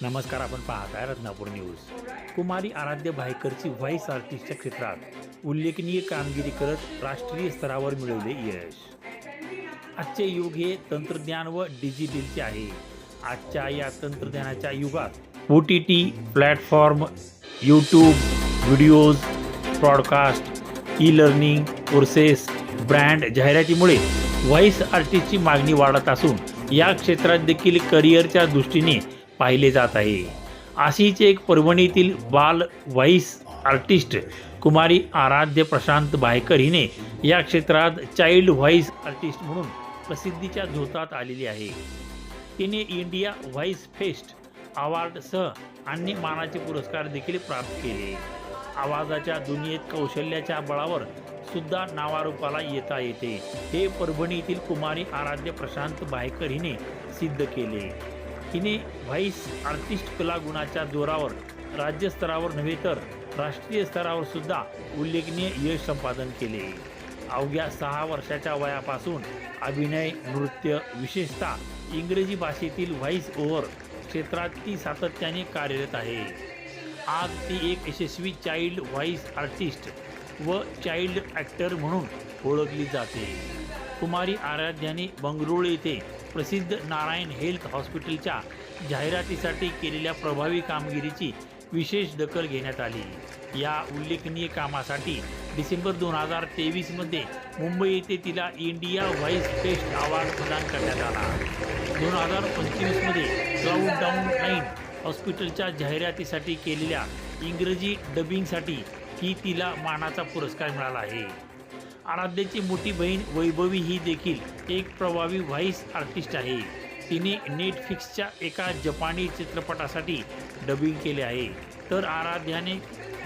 नमस्कार, आपण पाहताय रत्नापूर न्यूज। कुमारी आराध्य भायकरची व्हॉइस आर्टिस्टच्या क्षेत्रात उल्लेखनीय कामगिरी करत राष्ट्रीय स्तरावर मिळवले यश। आजचे युग हे तंत्रज्ञान व डिजिटलचे आहे। आजच्या या तंत्रज्ञानाच्या युगात OTT platform, YouTube videos, podcast, e-learning courses, brand जाहिरातीमुळे व्हॉइस आर्टिस्टची मागणी वाढत असून या क्षेत्रात देखील करिअरच्या दृष्टीने पाहिले जात आहे। अशीच एक परभणीतील बाल व्हॉइस आर्टिस्ट कुमारी आराध्य प्रशांत भायकर हिने या क्षेत्रात चाइल्ड व्हॉइस आर्टिस्ट म्हणून प्रसिद्धीच्या झोतात आलेली आहे। तिने इंडिया व्हॉइस फेस्ट अवॉर्डसह अन्य मानाचे पुरस्कार देखील प्राप्त केले। आवाजाच्या दुनियेत कौशल्याच्या बळावर सुद्धा नावारूपाला येता येते, हे परभणीतील कुमारी आराध्य प्रशांत भायकर हिने सिद्ध केले। हिने व्हॉइस आर्टिस्ट कलागुणाच्या जोरावर राज्यस्तरावर नव्हे तर राष्ट्रीय स्तरावर सुद्धा उल्लेखनीय यश संपादन केले। अवघ्या 6 वर्षाच्या वयापासून अभिनय, नृत्य, विशेषतः इंग्रजी भाषेतील व्हॉइस ओव्हर क्षेत्रात ती सातत्याने कार्यरत आहे। आज ती एक यशस्वी चाइल्ड व्हॉइस आर्टिस्ट व चाइल्ड ॲक्टर म्हणून ओळखली जाते। कुमारी आराध्याने बंगळुरू येथे प्रसिद्ध नारायण हेल्थ हॉस्पिटलच्या जाहिरातीसाठी केलेल्या प्रभावी कामगिरीची विशेष दखल घेण्यात आली। या उल्लेखनीय कामासाठी डिसेंबर 2023 मध्ये मुंबई येथे तिला इंडिया व्हॉइस फेस्ट अवॉर्ड प्रदान करण्यात आला। 2025 मध्ये क्लाउड नाईन हॉस्पिटलच्या जाहिरातीसाठी केलेल्या इंग्रजी डबिंगसाठी ही तिला मानाचा पुरस्कार मिळाला आहे। आराध्याची मोठी बहीण वैभवी ही देखील एक प्रभावी व्हॉइस आर्टिस्ट आहे। तिने नेटफ्लिक्सच्या एका जपानी चित्रपटासाठी डबिंग केले आहे, तर आराध्याने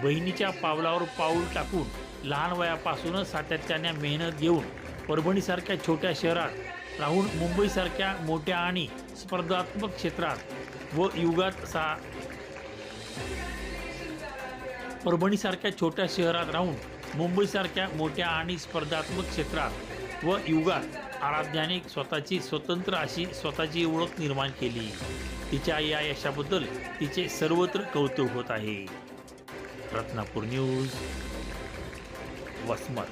बहिणीच्या पावलावर पाऊल टाकून लहान वयापासूनच सातत्याने मेहनत घेऊन परभणीसारख्या छोट्या शहरात राहून मुंबईसारख्या मोठ्या आणि स्पर्धात्मक क्षेत्रात व युगात परभणीसारख्या छोट्या शहरात राहून मुंबईसारख्या मोठ्या आणि स्पर्धात्मक क्षेत्रात व युगात आराध्याने स्वतःची ओळख निर्माण केली। तिच्या या यशाबद्दल तिचे सर्वत्र कौतुक होत आहे। रत्नापूर न्यूज, वसमत।